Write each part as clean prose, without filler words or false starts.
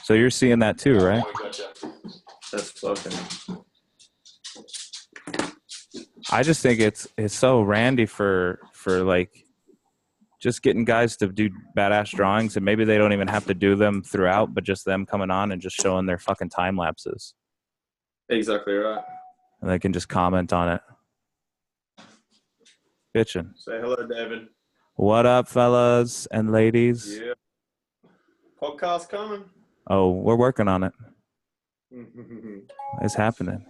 So you're seeing that too, right? Oh, gotcha. That's fucking. I just think it's so randy for like just getting guys to do badass drawings, and maybe they don't even have to do them throughout, but just them coming on and just showing their fucking time lapses. Exactly right. And they can just comment on it. Bitchin'. Say hello, David. What up, fellas and ladies? Yeah. Podcast coming. Oh, we're working on it. It's happening.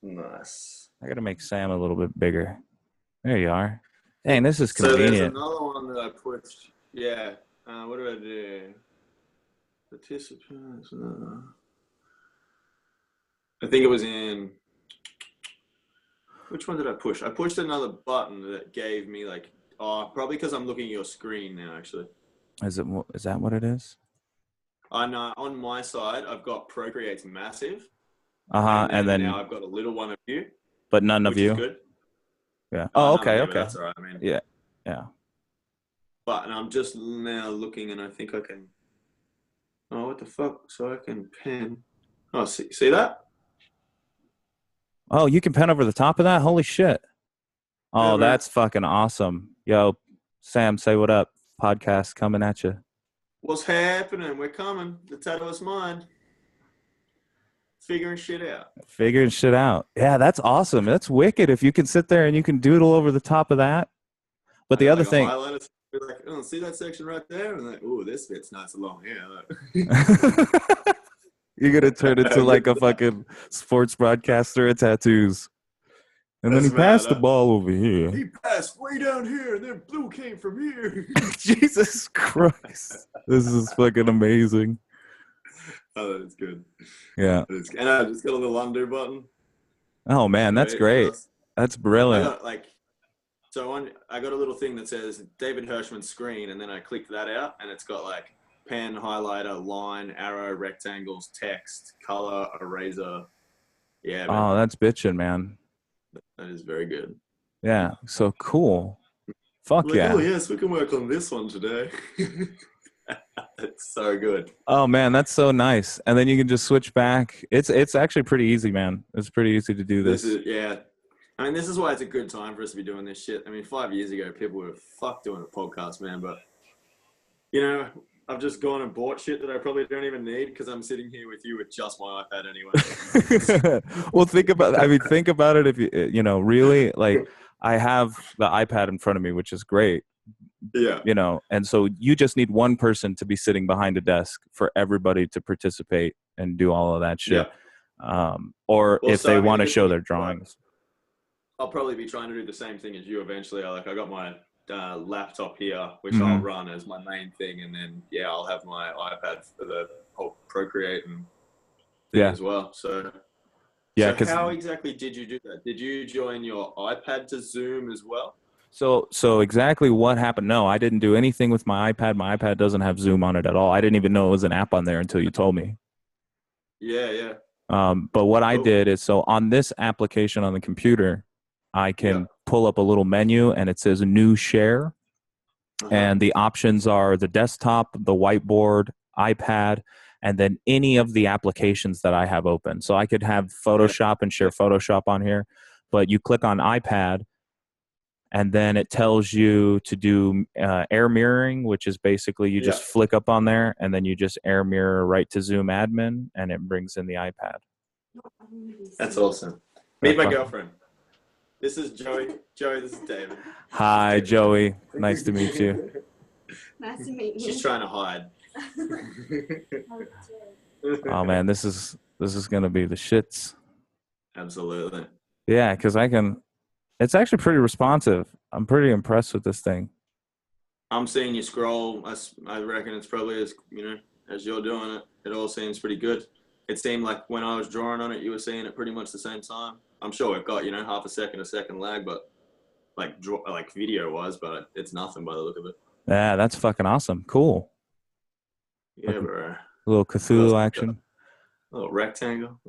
Nice. I gotta make Sam a little bit bigger. There you are. Dang, this is convenient. So there's another one that I pushed. Yeah. What do I do? Participants. I think it was in. Which one did I push? I pushed another button that gave me like. Oh, probably because I'm looking at your screen now. Actually. Is that what it is? On my side, I've got Procreate's massive. And then now I've got a little one of you. But none of you. Is good. Yeah. Oh, okay, okay. That's all right. I mean. Yeah. Yeah. But I'm just now looking, and I think I can. Oh, what the fuck? So I can pen. Oh, see that? Oh, you can pen over the top of that? Holy shit. Oh, that's fucking awesome. Yo, Sam, say what up. Podcast coming at you. What's happening? We're coming. The Tattooist Mind. Figuring shit out. Yeah, that's awesome. That's wicked if you can sit there and you can doodle over the top of that. But the other thing... Be like, oh, see that section right there? And like, oh, this bit's nice and long here. You're going to turn into like a fucking sports broadcaster of tattoos. And then he passed the ball over here. He passed way down here, and then blue came from here. Jesus Christ. This is fucking amazing. Oh, that is good. Yeah. And I just got a little undo button. Oh, man, that's great. That's brilliant. I got a little thing that says David Hirschman's screen, and then I clicked that out, and it's got like pen, highlighter, line, arrow, rectangles, text, color, eraser. Yeah. Man. Oh, that's bitchin', man. That is very good. Yeah, so cool. Fuck yeah. Oh, yes, we can work on this one today. It's so good. Oh, man, that's so nice. And then you can just switch back. It's actually pretty easy, man. It's pretty easy to do this. I mean, this is why it's a good time for us to be doing this shit. I mean, 5 years ago, people were doing a podcast, man. But, you know, I've just gone and bought shit that I probably don't even need because I'm sitting here with you with just my iPad anyway. Well, think about it if you know, really, like, I have the iPad in front of me, which is great. Yeah. You know, and so you just need one person to be sitting behind a desk for everybody to participate and do all of that shit. Yeah. If they want to show their drawings. I'll probably be trying to do the same thing as you eventually. I got my laptop here, which I'll run as my main thing, and then I'll have my iPad for the whole Procreate and thing as well. So how exactly did you do that? Did you join your iPad to Zoom as well? So exactly what happened? No, I didn't do anything with my iPad. My iPad doesn't have Zoom on it at all. I didn't even know it was an app on there until you told me. Yeah. But what I did is, so on this application on the computer, I can pull up a little menu and it says new share. And the options are the desktop, the whiteboard, iPad, and then any of the applications that I have open. So I could have Photoshop and share Photoshop on here, but you click on iPad and then it tells you to do air mirroring, which is basically you just flick up on there and then you just air mirror right to Zoom admin and it brings in the iPad. That's awesome. Meet my girlfriend. This is Joey. Joey, this is David. Hi, Joey. Nice to meet you. Nice to meet you. She's trying to hide. Oh man, this is gonna be the shits. Absolutely. Yeah, because it's actually pretty responsive. I'm pretty impressed with this thing. I'm seeing you scroll. I reckon it's probably as you're doing it. It all seems pretty good. It seemed like when I was drawing on it, you were seeing it pretty much the same time. I'm sure we've got, half a second lag, but like video wise, but it's nothing by the look of it. Yeah, that's fucking awesome. Cool. Yeah, bro. A little Cthulhu action. A little rectangle.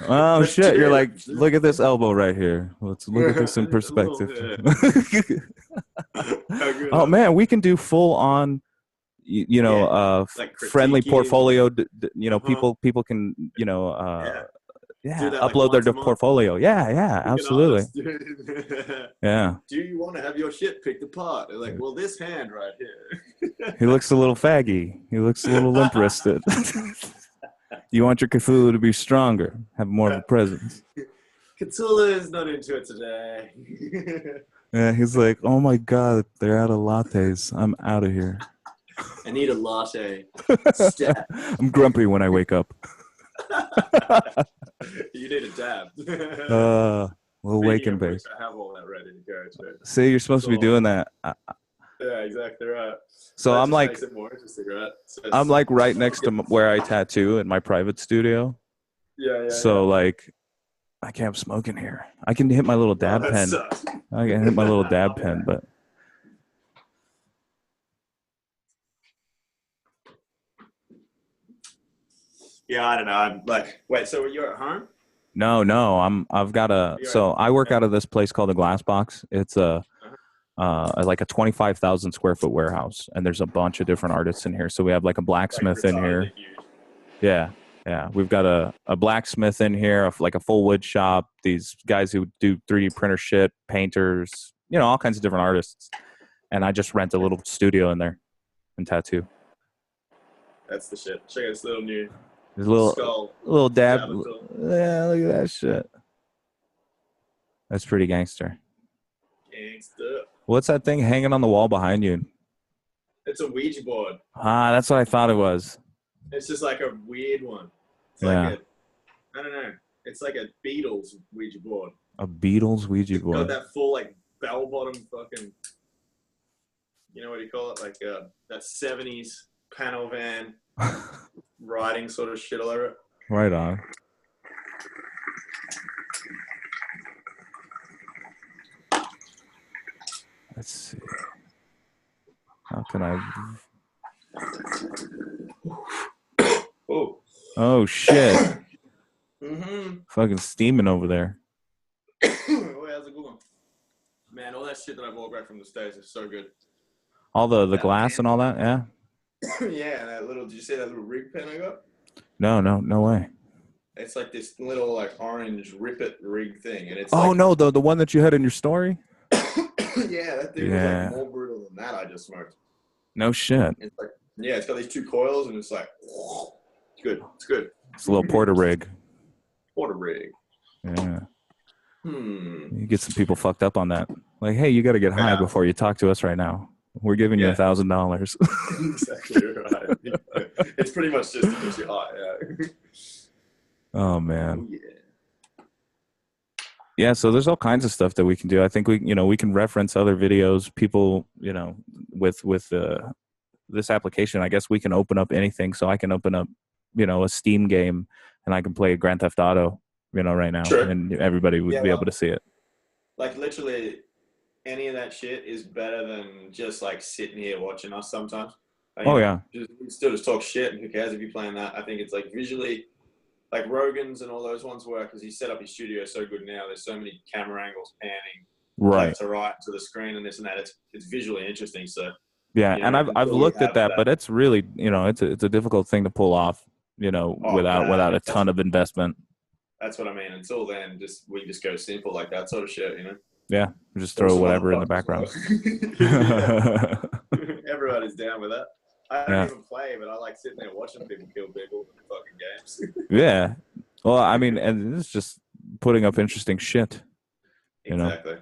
Oh shit! You're like, look at this elbow right here. Let's look at this in perspective. Oh man, we can do full on. Like friendly critiquing. portfolio. Uh-huh. People can Do that like upload their once a month. portfolio. Yeah, Pick an absolutely. artist, dude. Yeah. Do you want to have your shit picked apart? They're like, well, this hand right here. He looks a little faggy. He looks a little limp wristed. You want your Cthulhu to be stronger, have more of a presence. Cthulhu is not into it today. Yeah, he's like, oh my god, they're out of lattes. I'm out of here. I need a latte. I'm grumpy when I wake up. You need a dab. Little wake and base. I have all that ready to go too. See, you're supposed to be doing that. Yeah, exactly right. So that I'm like, makes it more interesting, right? So I'm like right next to where I tattoo in my private studio. Yeah. So like, I can't smoke in here. I can hit my little dab pen. Sucks. I can hit my little dab pen, but yeah, I don't know. I'm like, wait, so you're at home? no, I've got so I work out of this place called the Glass Box. It's like a 25,000 square foot warehouse, and there's a bunch of different artists in here. So we have like a blacksmith in here. Yeah. We've got a blacksmith in here, like a full wood shop. These guys who do 3D printer shit, painters, all kinds of different artists. And I just rent a little studio in there and tattoo. That's the shit. Check out this little new There's a skull. little dab. Tool. Yeah, look at that shit. That's pretty gangster. Gangster. What's that thing hanging on the wall behind you? It's a Ouija board. That's what I thought it was. It's just like a weird one. It's Yeah. like I don't know. It's like a Beatles Ouija board. A Beatles Ouija It's got board. that full like bell bottom fucking. You know what do you call it? Like that 70s panel van riding sort of shit all over it. Right on. Let's see. How can I? Oh shit! Fucking steaming over there. Oh, how's it going? Man, all that shit that I bought back from the States is so good. All the glass and all that, yeah. Yeah, that little. Did you see that little rig pen I got? No way. It's like this little like orange rip-it rig thing, and it's. Oh like, no, the one that you had in your story. Yeah, that thing was like more brutal than that I just smoked. No shit. It's like, yeah, it's got these two coils, and it's like, it's good. It's good. It's a little porter rig. Porter rig. Yeah. You get some people fucked up on that. Like, hey, you got to get high before you talk to us right now. We're giving you $1,000. Exactly right. It's pretty much just to get you high. Yeah. Oh man. Oh, yeah. Yeah, so there's all kinds of stuff that we can do. I think we can reference other videos. People, with this application, I guess we can open up anything. So I can open up, a Steam game, and I can play Grand Theft Auto, right now, sure. And everybody would be able to see it. Like literally, any of that shit is better than just like sitting here watching us sometimes. We still just talk shit, and who cares if you're playing that? I think it's like visually. Like Rogan's and all those ones work because he set up his studio so good now. There's so many camera angles panning left to right to the screen and this and that. It's visually interesting. So yeah, and I've looked at that, but it's really it's a difficult thing to pull off. Without a ton of investment. That's what I mean. Until then, we just go simple like that sort of shit. Yeah, just throw whatever in the background. Everybody's down with that. I don't even play, but I like sitting there watching people kill people in fucking games. Yeah. Well, I mean, and it's just putting up interesting shit. Exactly.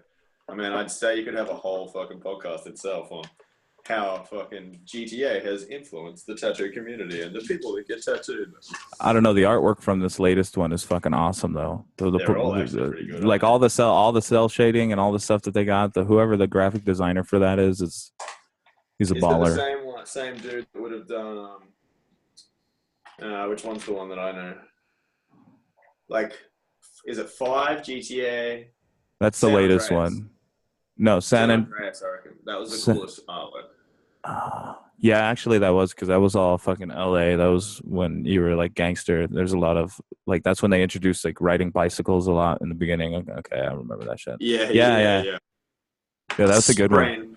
I mean, I'd say you could have a whole fucking podcast itself on how fucking GTA has influenced the tattoo community and the people that get tattooed. I don't know. The artwork from this latest one is fucking awesome, though. They're all actually pretty good. Like all the cell shading and all the stuff that they got. Whoever the graphic designer for that is he's a baller. The same dude that would have done. Which one's the one that I know? Like, is it 5 GTA? That's the latest one. No, San Andreas, I reckon. That was the coolest artwork. Yeah, actually, that was because that was all fucking LA. That was when you were like gangster. There's a lot of like that's when they introduced like riding bicycles a lot in the beginning. Okay, I remember that shit. Yeah. Yeah, that's a good one.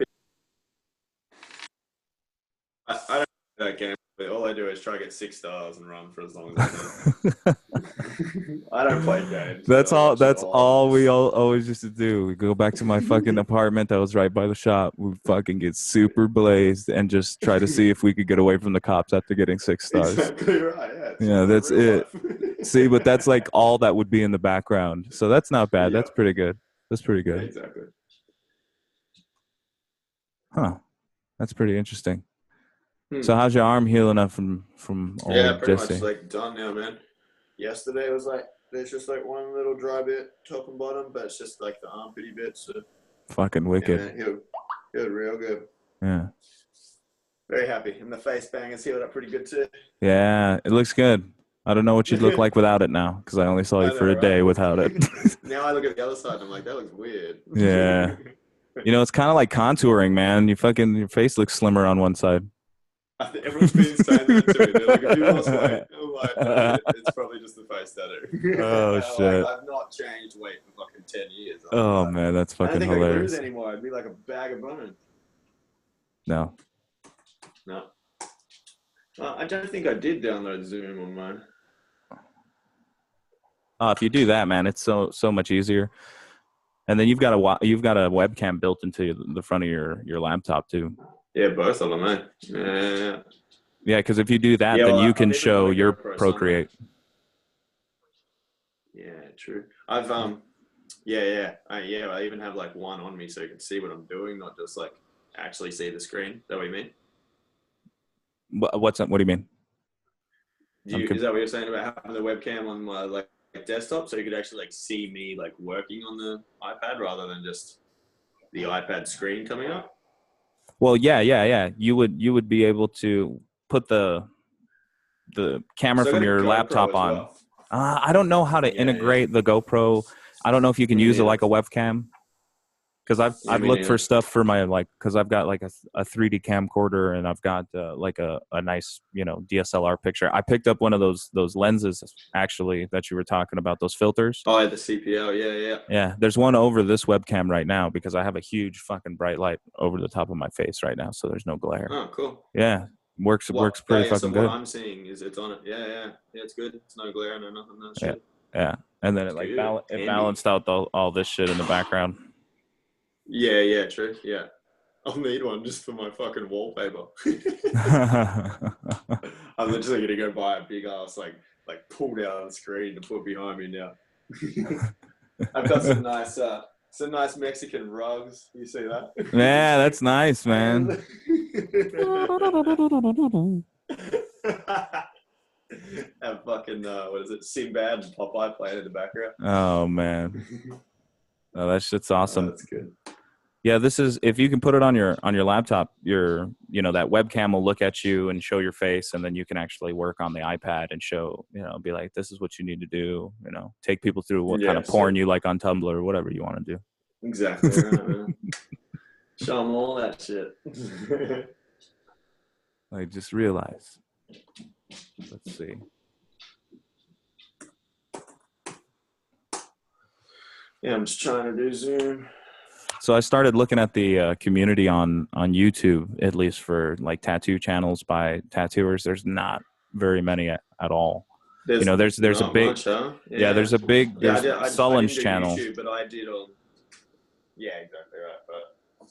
that game. But all I do is try to get 6 stars and run for as long as I can. I don't play games. That's all. That's all we always used to do. We go back to my fucking apartment that was right by the shop. We fucking get super blazed and just try to see if we could get away from the cops after getting 6 stars. Exactly right. Yeah, that's it. See, but that's like all that would be in the background. So that's not bad. That's pretty good. That's pretty good. Yeah, exactly. Huh. That's pretty interesting. So how's your arm healing up from old pretty Jesse? much like done now, man. Yesterday was like there's just like one little dry bit top and bottom, but it's just like the armpity bit. So fucking wicked. Yeah, man, healed real good. Yeah. Very happy. And the face bangers healed up pretty good too. Yeah, it looks good. I don't know what you'd look like without it now, because I only saw you for a day without it. Now I look at the other side and I'm like, that looks weird. Yeah. You know, it's kind of like contouring, man. Your face looks slimmer on one side. I think everyone's been saying that to me. They're like, if you lost weight, I'm like, no, it's probably just the face tattoo. Oh, shit. Like, I've not changed weight for fucking 10 years. Oh, man, that's fucking hilarious. I don't think I could lose anymore. I'd be like a bag of bones. No. I don't think I did download Zoom on mine. If you do that, man, it's so much easier. And then you've got a webcam built into the front of your laptop too. Yeah, both of them, man. Yeah, because if you do that, then you can show your Procreate. Yeah, true. I've I even have like one on me so you can see what I'm doing, not just like actually see the screen. Is that what you mean? What's that? What do you mean? Is that what you're saying about having the webcam on my like desktop so you could actually like see me like working on the iPad rather than just the iPad screen coming up? Well, yeah. You would be able to put the camera from your laptop on. Well. I don't know how to integrate the GoPro. I don't know if you can use it like a webcam. Because I've looked for stuff for my because I've got like a 3D camcorder and I've got like a nice DSLR picture. I picked up one of those lenses actually that you were talking about, those filters. Oh, the CPL, yeah. There's one over this webcam right now because I have a huge fucking bright light over the top of my face right now, so there's no glare. Oh, cool. Yeah, works pretty fucking good. What I'm seeing is it's on it. Yeah, it's good. It's no glare, no nothing, no shit. Yeah, and then it balanced out all this shit in the background. Yeah, true. Yeah. I'll need one just for my fucking wallpaper. I'm literally gonna go buy a big ass like pull down screen to put behind me now. I've got some nice Mexican rugs. You see that? Yeah, that's nice, man. Have fucking what is it? Sinbad and Popeye playing in the background. Oh man. Oh, that shit's awesome. That's good. Yeah, this is if you can put it on your laptop, that webcam will look at you and show your face, and then you can actually work on the iPad and show, be like, this is what you need to do, take people through what kind of porn you like on Tumblr or whatever you want to do. Exactly. Show them all that shit. I just realized. Let's see. Yeah, I'm just trying to do Zoom. So I started looking at the community on YouTube, at least for like tattoo channels by tattooers. There's not very many at all. There's a big much, huh? there's a big Sullen's channel. YouTube, but I did on. Yeah, exactly right. But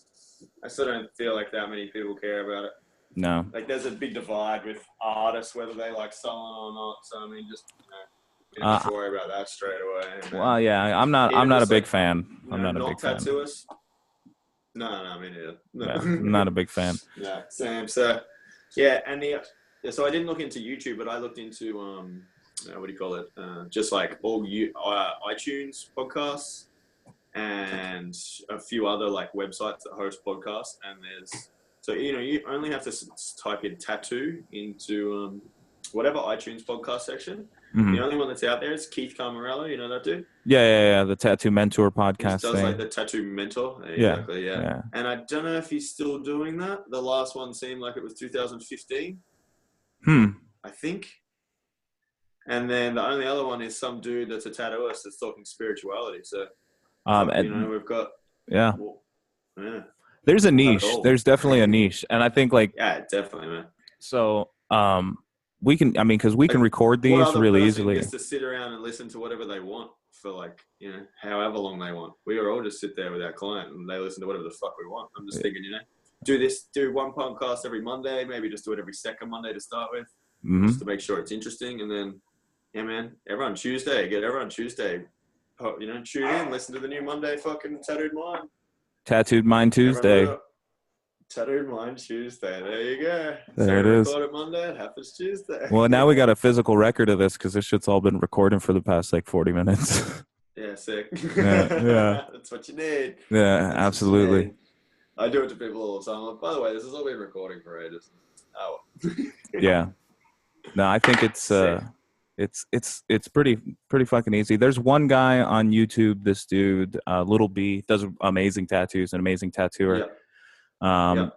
I still don't feel like that many people care about it. No. Like there's a big divide with artists whether they like Sullen or not. So I mean, just you don't worry about that straight away. Well, yeah, I'm not a big fan. I'm not a big fan. Tattooists? No, me neither. No. Yeah, I'm not a big fan. Yeah, same. So, yeah, and so I didn't look into YouTube, but I looked into what do you call it? Just like all iTunes podcasts and a few other like websites that host podcasts. And you only have to type in tattoo into whatever iTunes podcast section. Mm-hmm. The only one that's out there is Keith Carmarello. You know that dude? Yeah. The Tattoo Mentor podcast. He does like the Tattoo Mentor. Exactly, yeah. And I don't know if he's still doing that. The last one seemed like it was 2015. I think. And then the only other one is some dude that's a tattooist that's talking spirituality. So, we've got... Yeah. Well, yeah. There's a niche. There's definitely a niche. And I think like... Yeah, definitely, man. So, we can, I mean, because we can record What these other really person easily. gets to sit around and listen to whatever they want for like, however long they want. We are all just sit there with our client and they listen to whatever the fuck we want. I'm just thinking, do one podcast every Monday, maybe just do it every second Monday to start with, just to make sure it's interesting. And then, yeah, man, everyone Tuesday, tune in, listen to the new Monday fucking Tattooed Mind. Tattooed Mind Tuesday. Tattooed Mind Tuesday. There you go. There it is. Record it Monday, it happens Tuesday. Well, now we got a physical record of this because this shit's all been recording for the past like 40 minutes. Yeah, sick. Yeah. That's what you need. Yeah, absolutely. I do it to people all the time. Like, by the way, this has all been recording for ages. Oh. Yeah. No, I think it's pretty fucking easy. There's one guy on YouTube, this dude, Little B, does amazing tattoos, an amazing tattooer. Yeah.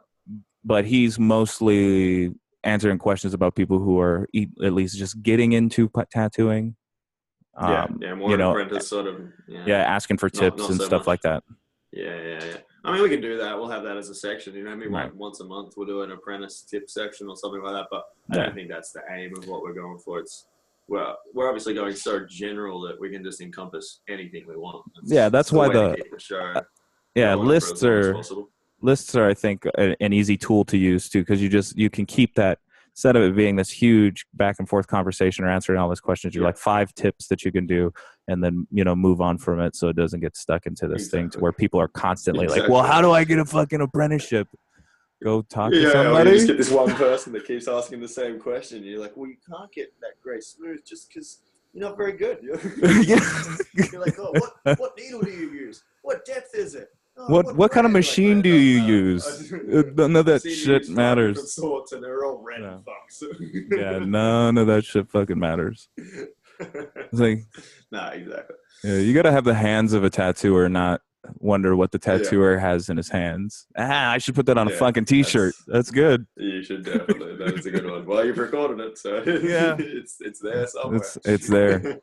But he's mostly answering questions about people who are at least just getting into tattooing. More apprentice sort of. Yeah, asking for tips not and so stuff much. like that. Yeah. I mean, we can do that. We'll have that as a section. Right. Once a month we'll do an apprentice tip section or something like that. But I don't think that's the aim of what we're going for. We're obviously going so general that we can just encompass anything we want. That's why the show. Lists are, I think, an easy tool to use too, because you can keep that, instead of it being this huge back and forth conversation or answering all these questions, you're like 5 tips that you can do, and then move on from it, so it doesn't get stuck into this thing to where people are constantly like, well, how do I get a fucking apprenticeship? Go talk to somebody. You just get this one person that keeps asking the same question. You're like, well, you can't get that great smooth just because you're not very good. You're like, oh, what needle do you use? What depth is it? Oh, what kind of machine do you use? None of that shit matters. Sorts and they're all red fucks. Yeah, none of that shit fucking matters. It's like, nah, exactly. Yeah, you got to have the hands of a tattooer, not wonder what the tattooer has in his hands. I should put that on a fucking t-shirt. That's good. You should definitely. That is a good one. Well, you've recorded it, so it's there somewhere. It's there.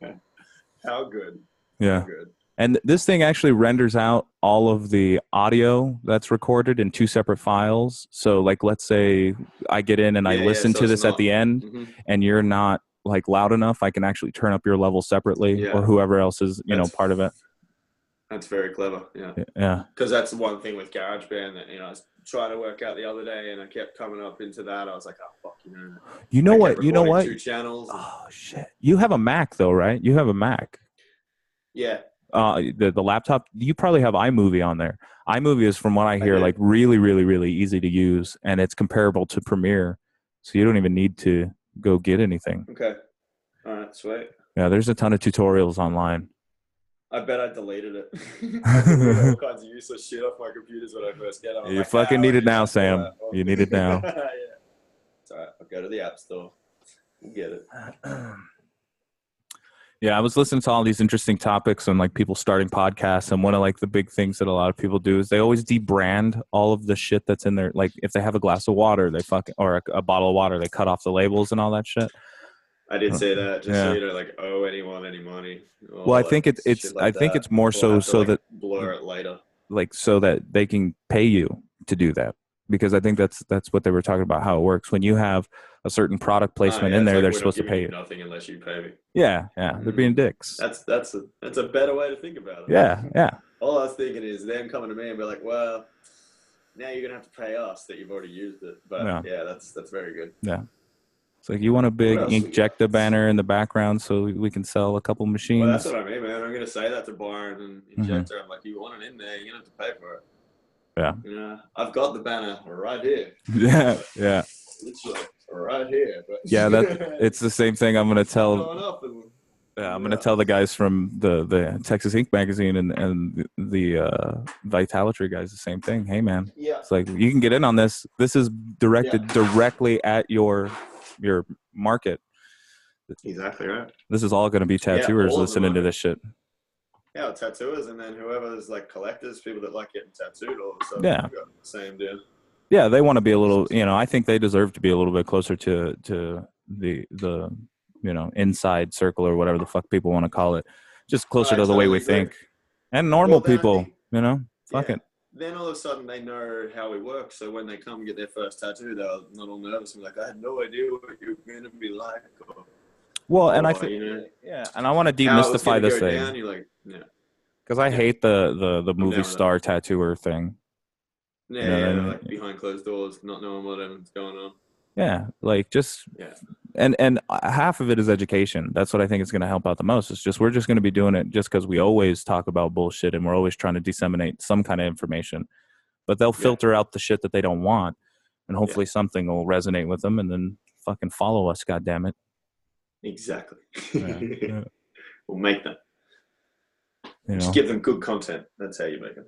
How good. Yeah. How good. And this thing actually renders out all of the audio that's recorded in 2 separate files. So, like, let's say I get in and I listen to this at the end, and you're not like loud enough, I can actually turn up your level separately, or whoever else is part of it. That's very clever. Yeah. Because that's the one thing with GarageBand that I was trying to work out the other day, and I kept coming up into that. I was like, oh fuck, You know what? 2 channels. Oh shit! You have a Mac though, right? You have a Mac. Yeah. The laptop, you probably have iMovie on there. iMovie is, from what I hear, like really, really, really easy to use, and it's comparable to Premiere, so you don't even need to go get anything. Okay. All right, sweet. Yeah, there's a ton of tutorials online. I bet I deleted it. I deleted all kinds of useless shit off my computers when I first get it. You fucking need it now, Sam. You need it now. Yeah. It's all right. I'll go to the App Store. We'll get it. Yeah, I was listening to all these interesting topics on like people starting podcasts, and one of like the big things that a lot of people do is they always debrand all of the shit that's in there. Like if they have a glass of water, or a bottle of water, they cut off the labels and all that shit. I did say that just so you don't like owe anyone any money. Well, I think it's more so that blur it later, like so that they can pay you to do that, because I think that's what they were talking about, how it works when you have a certain product placement in there. Like, they're supposed to pay you nothing unless you pay me. Yeah, they're being dicks. That's a better way to think about it. Yeah. All I was thinking is them coming to me and be like, well, now you're gonna have to pay us that you've already used it. But that's very good. Yeah. It's like, you want a big Inkjecta banner in the background so we can sell a couple machines? Well, that's what I mean, man. I'm going to say that to Byron and Inkjecta. I'm like, you want it in there, you're going to have to pay for it. Yeah. I've got the banner right here. Yeah. It's right here. But yeah, it's the same thing I'm going to tell. I'm going to tell the guys from the Texas Ink magazine and the Vitalatry guys the same thing. Hey, man. Yeah. It's like, you can get in on this. This is directed directly at your market. Exactly right. This is all going to be tattooers listening to this shit. Yeah, tattooers, and then whoever's like collectors, people that like getting tattooed, all of a sudden, got the same deal. Yeah, they want to be a little. I think they deserve to be a little bit closer to the inside circle, or whatever the fuck people want to call it. Just closer to the way we think, and normal people. Fuck it. then all of a sudden they know how we work. So when they come get their first tattoo, they're not all nervous and like, I had no idea what you're going to be like. Well, and I think, you know, and I want to how it was demystify going to this go thing. down. You're like, yeah. Because I hate the movie star tattooer thing. Yeah, you know what I mean? like behind closed doors, not knowing what's going on. Yeah, like just and half of it is education. That's what I think is going to help out the most. It's just we're just going to be doing it just because we always talk about bullshit and we're always trying to disseminate some kind of information. But they'll filter out the shit that they don't want, and hopefully something will resonate with them, and then fucking follow us. God damn it! Exactly. Yeah. We'll make them. Just give them good content. That's how you make them.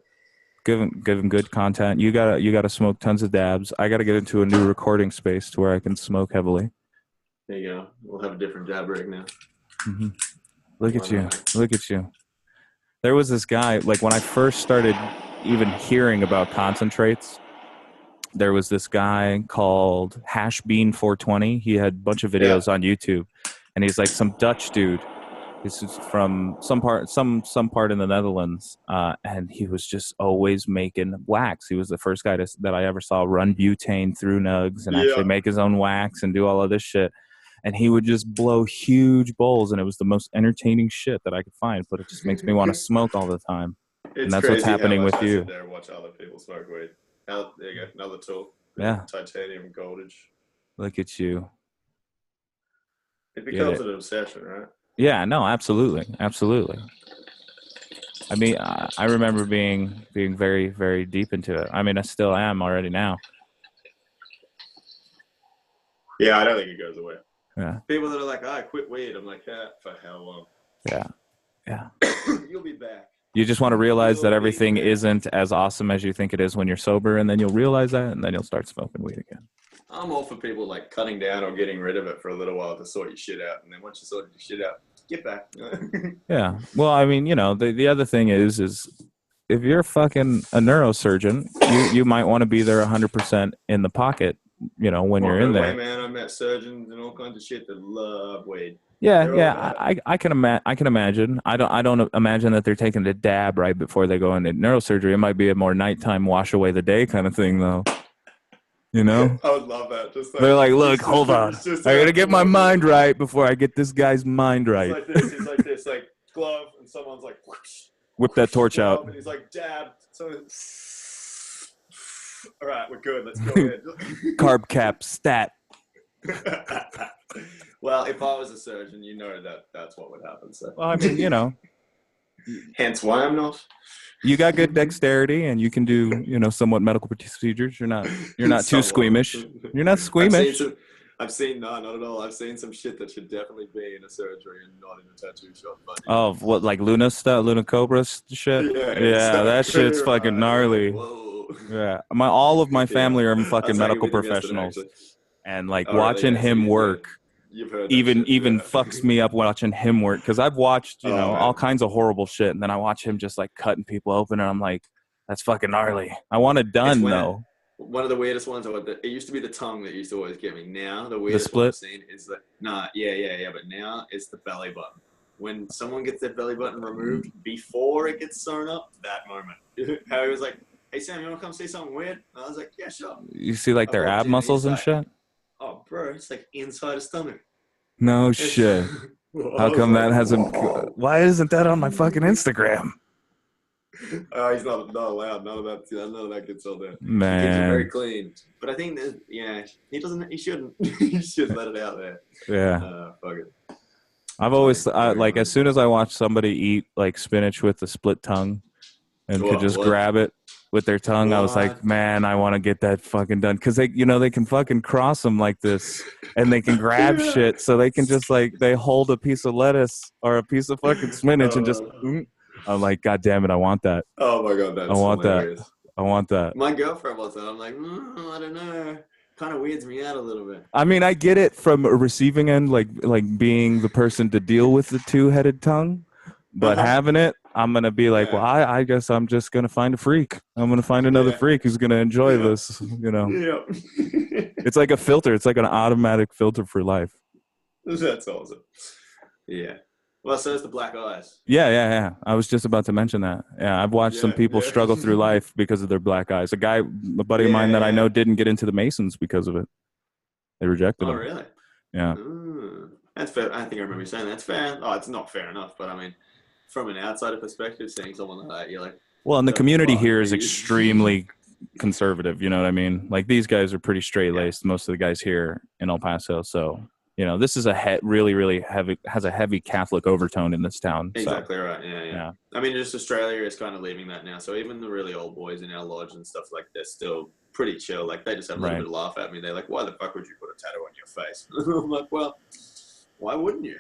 Give them good content. You gotta smoke tons of dabs. I gotta get into a new recording space to where I can smoke heavily. There you go. We'll have a different dab rig now. Mm-hmm. Look at you. There was this guy, like when I first started even hearing about concentrates, there was this guy called Hash Bean 420. He had a bunch of videos on YouTube, and he's like some Dutch dude. This is from some part in the Netherlands, and he was just always making wax. He was the first guy that I ever saw run butane through nugs and actually make his own wax and do all of this shit. And he would just blow huge bowls, and it was the most entertaining shit that I could find. But it just makes me want to smoke all the time. And that's what's happening with you. Sit there and watch other people smoke weed. There you go, another tool. Yeah, titanium goldage. Look at you. It becomes an obsession, right? Yeah, no, absolutely. I mean, I remember being very, very deep into it. I mean, I still am already now. Yeah, I don't think it goes away. Yeah. People that are like, I quit weed. I'm like, for how long? Yeah. You'll be back. You just want to realize that everything isn't as awesome as you think it is when you're sober, and then you'll realize that, and then you'll start smoking weed again. I'm all for people like cutting down or getting rid of it for a little while to sort your shit out, and then once you sort your shit out, get back. Yeah. Well, I mean, the other thing is if you're fucking a neurosurgeon, you might want to be there 100% in the pocket, when you're in there. Man, I met surgeons and all kinds of shit that love weed. Yeah. I can imagine. I don't imagine that they're taking a dab right before they go into neurosurgery. It might be a more nighttime wash away the day kind of thing, though. I would love that. Just they're like, look, hold on. I gotta get my mind right before I get this guy's mind right. He's like this, like glove, and someone's like, whoosh, whip that torch out. And he's like, dab. So, all right, we're good. Let's go ahead. Carb cap stat. Well, if I was a surgeon, that's what would happen. So, well, I mean, hence why I'm not. You got good dexterity, and you can do, somewhat medical procedures. You're not too squeamish. You're not squeamish. I've seen not at all. I've seen some shit that should definitely be in a surgery and not in a tattoo shop. But, oh, what, like Luna stuff, Luna Cobra shit? Yeah, that shit's fucking gnarly. Whoa. Yeah, all of my family are fucking medical professionals, and like watching him work. Even fucks me up watching him work, because I've watched all kinds of horrible shit, and then I watch him just like cutting people open, and I'm like, that's fucking gnarly. I want it done though. One of the weirdest ones, it used to be the tongue that used to always get me. Now the weirdest one I've seen is that but now it's the belly button. When someone gets their belly button removed before it gets sewn up, that moment. How he was like, hey Sam, you want to come see something weird? And I was like, yeah, sure. You see like their ab muscles and shit? Oh, bro, it's like inside his stomach. No shit. How come that hasn't? Why isn't that on my fucking Instagram? He's not allowed. None of that gets all there. Man, he keeps it very clean. But I think that he doesn't. He shouldn't. He should let it out there. Yeah. Fuck it. I've always like as soon as I watch somebody eat like spinach with the split tongue and could just grab it with their tongue, I was like, man, I want to get that fucking done, because they can fucking cross them like this, and they can grab shit, so they can just like they hold a piece of lettuce or a piece of fucking spinach and just. I'm like, God damn it, I want that. Oh my god, that's hilarious. I want that. My girlfriend wants that. I'm like, I don't know. Kind of weirds me out a little bit. I mean, I get it from a receiving end, like being the person to deal with the two-headed tongue, but having it, I'm gonna be like, well, I guess I'm just gonna find a freak. I'm gonna find another freak who's gonna enjoy this. It's like a filter. It's like an automatic filter for life. That's awesome. Yeah. Well, so is the black eyes. Yeah. I was just about to mention that. Yeah, I've watched some people Yeah. struggle through life because of their black eyes. A buddy of mine that I know didn't get into the Masons because of it. They rejected him. Oh, really? Yeah. That's fair. I think I remember you saying that's fair. Oh, it's not fair enough, but I mean, from an outsider perspective, seeing someone like that, you're like, well, and the community here is dude. extremely conservative. You know what I mean? Like these guys are pretty straight laced. Most of the guys here in El Paso, so. You know, this is a really, really heavy, has a heavy Catholic overtone in this town. Exactly right. Yeah. I mean, just Australia is kind of leaving that now. So even the really old boys in our lodge and stuff, like, they're still pretty chill. Like, they just have a little bit of laugh at me. They're like, why the fuck would you put a tattoo on your face? I'm like, well, why wouldn't you?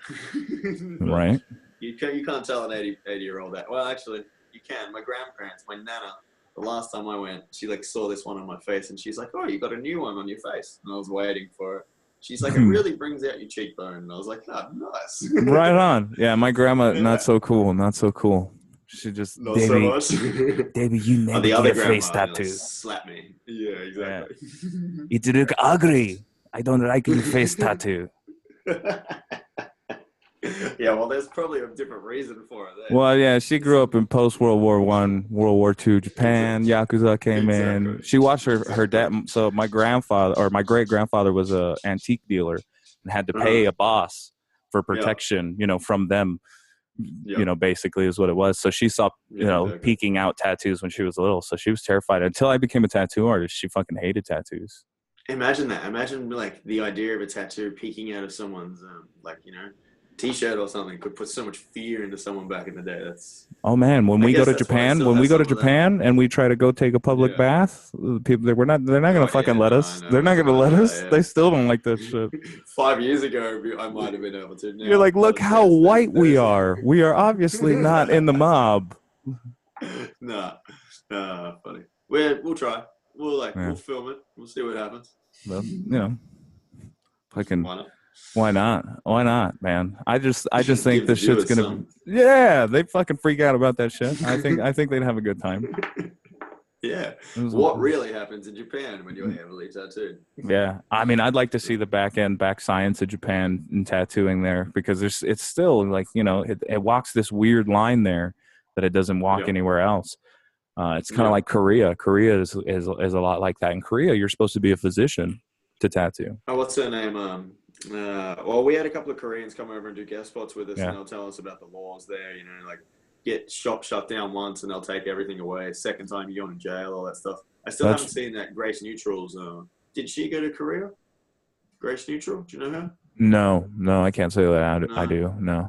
Right. You can't tell an 80-year-old that. Well, actually, you can. My grandparents, my nana, the last time I went, she, like, saw this one on my face, and she's like, oh, you got a new one on your face. And I was waiting for it. She's like, it really brings out your cheekbone. And I was like, oh, nice. Right on. Yeah, my grandma, not so cool. She just, not so much. Davey, you never get a face tattoo. Like, slap me. Yeah, exactly. Yeah. It look ugly. I don't like your face tattoo. Yeah, well, there's probably a different reason for it there. Well, yeah, she grew up in post-World War I, World War II, Japan. Yakuza came in. She watched her dad. So my great-grandfather was a antique dealer and had to pay a boss for protection, from them, basically is what it was. So she saw, peeking out tattoos when she was little. So she was terrified. Until I became a tattoo artist, she fucking hated tattoos. Imagine that. Imagine, like, the idea of a tattoo peeking out of someone's, T-shirt or something could put so much fear into someone back in the day. That's when we go to Japan and we try to go take a public bath, people they're not gonna fucking let us. They're not gonna let us. They still don't like that shit. 5 years ago, I might have been able to. Now, you're like, look how white we are. We are obviously not in the mob. Nah, funny. We'll try. We'll film it. We'll see what happens. Well, fucking. Why not, man? I just think this shit's gonna. Yeah, they fucking freak out about that shit. I think they'd have a good time. Yeah. What really happens in Japan when you're heavily tattooed? Yeah, I mean, I'd like to see the back science of Japan and tattooing there because it's still like it walks this weird line there that it doesn't walk anywhere else. It's kind of like Korea. Korea is a lot like that. In Korea, you're supposed to be a physician to tattoo. Oh, what's her name? Well, we had a couple of Koreans come over and do guest spots with us, and they'll tell us about the laws there. Like get shop shut down once, and they'll take everything away. Second time, you go into jail, all that stuff. I still haven't seen that Grace Neutral's. Did she go to Korea? Grace Neutral, do you know her? No, I can't say that. I do. No.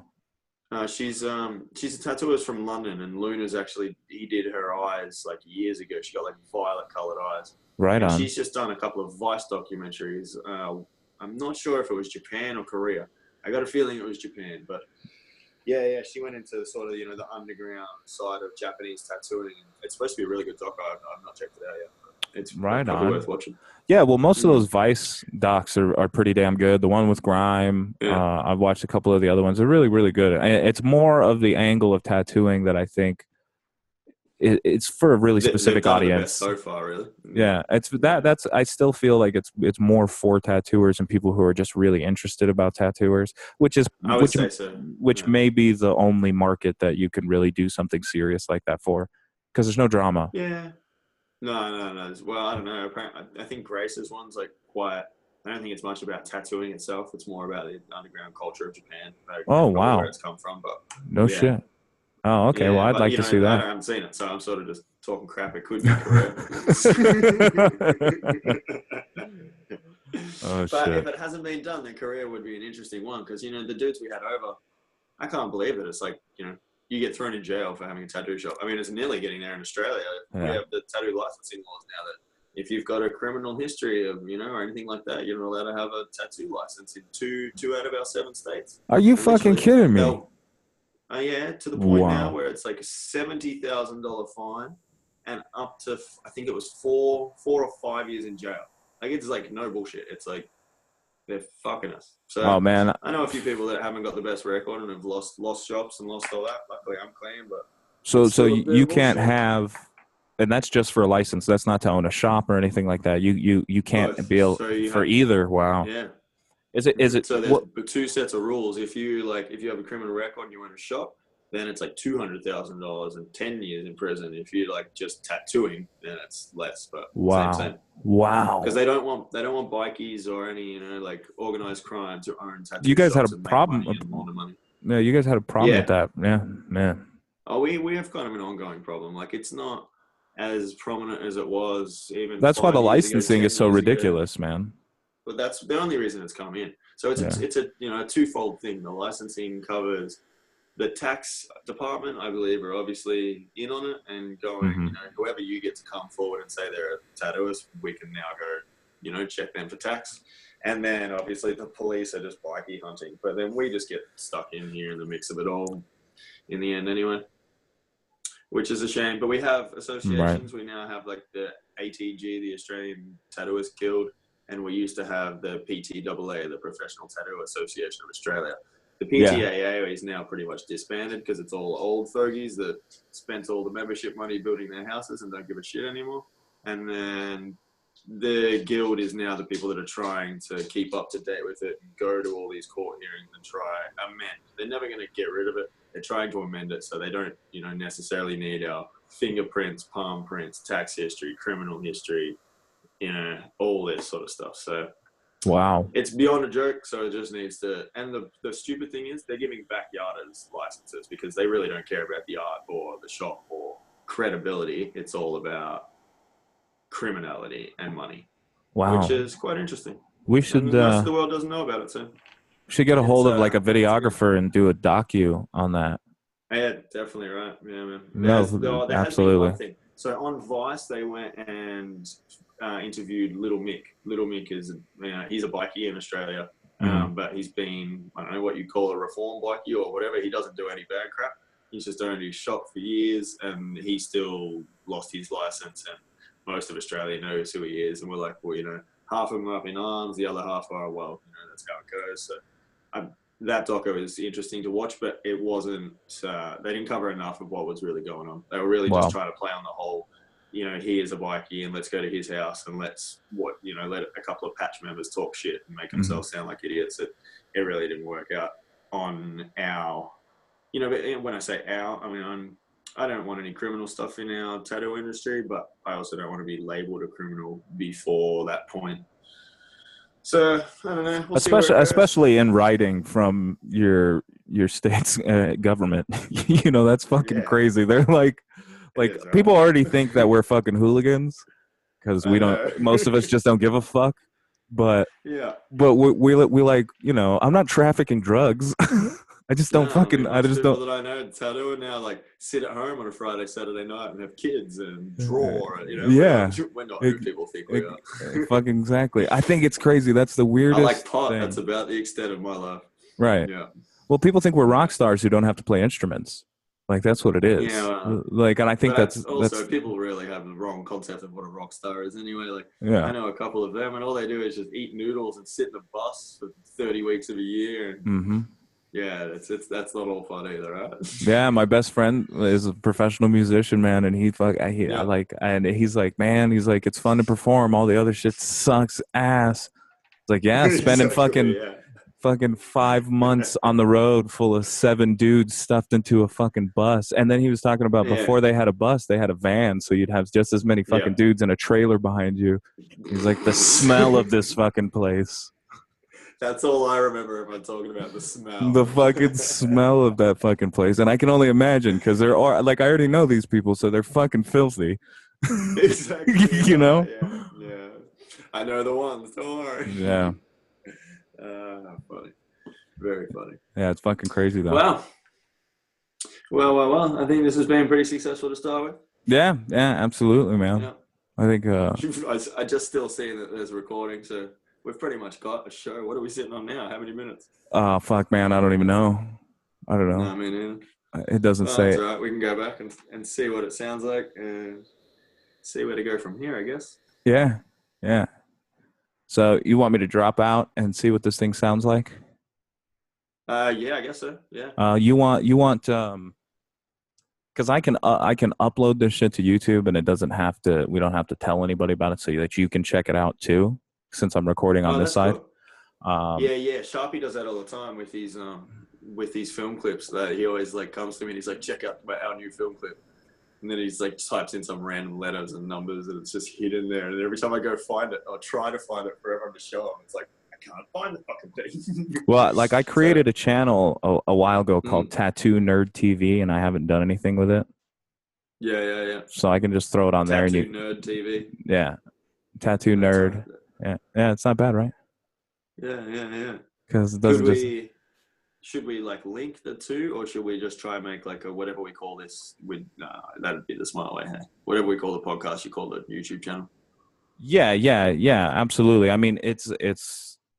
She's a tattooist from London, and Luna's he did her eyes like years ago. She got like violet colored eyes. Right on. She's just done a couple of Vice documentaries. I'm not sure if it was Japan or Korea. I got a feeling it was Japan, but yeah, she went into sort of the underground side of Japanese tattooing. It's supposed to be a really good doc. I've not checked it out yet. It's probably worth watching. Yeah, well, most of those Vice docs are pretty damn good. The one with Grime, I've watched a couple of the other ones. They're really, really good. It's more of the angle of tattooing that I think it's for a really specific audience. So far, really. Yeah, that's. I still feel like it's more for tattooers and people who are just really interested about tattooers, which may be the only market that you can really do something serious like that for, because there's no drama. Yeah. No. Well, I don't know. I think Grace's one's like quiet. I don't think it's much about tattooing itself. It's more about the underground culture of Japan. Oh, wow. Where it's come from, but shit. Oh, okay. Well, I'd like to see that. I haven't seen it, so I'm sort of just talking crap. It could be correct. But if it hasn't been done, then Korea would be an interesting one because, the dudes we had over, I can't believe it. It's like, you get thrown in jail for having a tattoo shop. I mean, it's nearly getting there in Australia. We have the tattoo licensing laws now that if you've got a criminal history of, or anything like that, you're not allowed to have a tattoo license in two out of our 7 states. Are you fucking kidding me? Yeah, to the point now where it's like a $70,000 fine and up to, I think it was 4 or 5 years in jail. Like, it's like no bullshit. It's like they're fucking us. So, oh, man. I know a few people that haven't got the best record and have lost shops and lost all that. Luckily, I'm clean, but so you can't have, and that's just for a license. That's not to own a shop or anything like that. You can't be able for either. Wow. Yeah. Is it So there's what? two sets of rules. If you have a criminal record and you own a shop, then it's like $200,000 and 10 years in prison. If you like just tattooing, then it's less, but same. Wow. Because they don't want bikies or any like organized crime to own tattoo You guys had a shops and make problem. money and launder money. Yeah, you guys had a problem with that. Yeah, man. Oh, we have kind of an ongoing problem. Like it's not as prominent as it was even. That's why the 5 years ago, licensing 10 is so years ridiculous, ago. man. But that's the only reason it's come in. So it's a a twofold thing. The licensing covers the tax department, I believe, are obviously in on it and going, whoever you get to come forward and say they're a tattooist, we can now go, check them for tax. And then obviously the police are just bikie hunting. But then we just get stuck in here in the mix of it all in the end anyway, which is a shame. But we have associations. Right. We now have like the ATG, the Australian Tattooist Guild, and we used to have the PTAA, the Professional Tattoo Association of Australia. The PTAA is now pretty much disbanded because it's all old fogies that spent all the membership money building their houses and don't give a shit anymore. And then the guild is now the people that are trying to keep up to date with it and go to all these court hearings and try amend. They're never going to get rid of it. They're trying to amend it so they don't, necessarily need our fingerprints, palm prints, tax history, criminal history, all this sort of stuff. So wow, it's beyond a joke. So it just needs to. And the stupid thing is they're giving backyarders licenses because they really don't care about the art or the shop or credibility. It's all about criminality and money. Wow, which is quite interesting. We should. And the rest of the world doesn't know about it, so we should get a hold of like a videographer and do a docu on that. Yeah, definitely right. Yeah, man. No, there absolutely. Has been one thing. So on Vice, they went and interviewed Little Mick. Little Mick is he's a bikie in Australia, but he's been, I don't know what you call a reform bikie or whatever. He doesn't do any bad crap. He's just owned his shop for years, and he still lost his license. And most of Australia knows who he is, and we're like, well, half of them are up in arms, the other half are, well, that's how it goes. So that doco is interesting to watch, but it wasn't, they didn't cover enough of what was really going on. They were really just trying to play on the whole, he is a bikie and let's go to his house and let a couple of patch members talk shit and make themselves sound like idiots. It really didn't work out on our, but when I say our, I mean, I don't want any criminal stuff in our tattoo industry, but I also don't want to be labeled a criminal before that point. So I don't know. Especially in writing from your state's government, that's fucking crazy. They're like people already think that we're fucking hooligans because we don't. Most of us just don't give a fuck. But we like I'm not trafficking drugs. I just don't fucking. I just don't. That I know tattoo now like sit at home on a Friday, Saturday night and have kids and draw. Yeah, we're not who people think we are. Fucking exactly. I think it's crazy. That's the weirdest. I like pot. Thing. That's about the extent of my life. Right. Yeah. Well, people think we're rock stars who don't have to play instruments. Like that's what it is. Yeah. And I think that's also people really have the wrong concept of what a rock star is. Anyway, I know a couple of them, and all they do is just eat noodles and sit in a bus for 30 weeks of a year. And, yeah, that's not all fun either, right? Yeah, my best friend is a professional musician, man, and he's like, man, he's like, it's fun to perform. All the other shit sucks ass. It's like, yeah, spending fucking 5 months on the road full of 7 dudes stuffed into a fucking bus. And then he was talking about before they had a bus, they had a van, so you'd have just as many fucking dudes in a trailer behind you. He's like, the smell of this fucking place. That's all I remember if I'm talking about the smell. The fucking smell of that fucking place. And I can only imagine because I already know these people, so they're fucking filthy. Exactly. Yeah. I know the ones, don't worry. Yeah. Funny. Very funny. Yeah, it's fucking crazy though. Well. I think this has been pretty successful to start with. Yeah, absolutely, man. Yeah. I think I just still see that there's a recording, so we've pretty much got a show. What are we sitting on now? How many minutes? Oh, fuck, man. I don't even know. I don't know. No, I mean, it doesn't say. That's right. We can go back and see what it sounds like and see where to go from here, I guess. Yeah. So you want me to drop out and see what this thing sounds like? Yeah, I guess so. Yeah. You want because I can upload this shit to YouTube and we don't have to tell anybody about it so that you can check it out too. Since I'm recording on this side. Cool. Yeah. Sharpie does that all the time with these film clips. That he always like comes to me and he's like, check out our new film clip. And then he's like types in some random letters and numbers and it's just hidden there. And every time I go find it or try to find it for everyone to show them, it's like, I can't find the fucking thing. Well, like I created a channel a while ago called Tattoo Nerd TV, and I haven't done anything with it. Yeah. So I can just throw it on there. Tattoo Nerd TV. Yeah. Tattoo Nerd. Yeah, it's not bad, right? Yeah. Because it doesn't Should we like link the two, or should we just try and make like a whatever we call this? That'd be the smart way. Hey? Whatever we call the podcast, you call the YouTube channel. Yeah, absolutely. I mean, it's.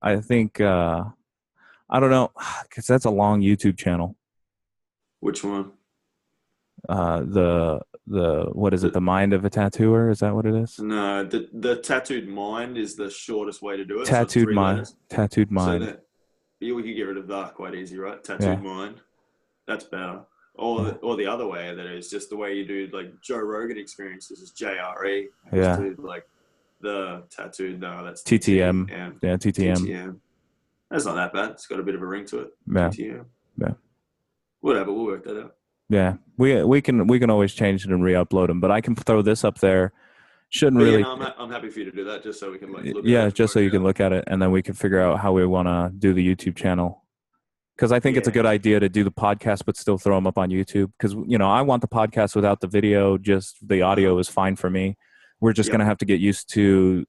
I think I don't know, because that's a long YouTube channel. Which one? The what is it? The Mind of a Tattooer? Is that what it is? No, the Tattooed Mind is the shortest way to do it. Tattooed Mind. Tattooed Mind. So we could get rid of that quite easy, right? Tattooed Mind. That's better. Or the other way, that is just the way you do like Joe Rogan Experience. This is JRE. Yeah. Do, like the tattooed. No, that's TTM. Yeah, TTM. TTM. That's not that bad. It's got a bit of a ring to it. Yeah. TTM. Yeah. Whatever. We'll work that out. Yeah, we can always change it and re-upload them, but I can throw this up there. Shouldn't really. Yeah, no, I'm happy for you to do that, just so we can like look. Yeah, just so you can look at it, and then we can figure out how we want to do the YouTube channel. Because I think it's a good idea to do the podcast, but still throw them up on YouTube. Because I want the podcast without the video; just the audio is fine for me. We're just gonna have to get used to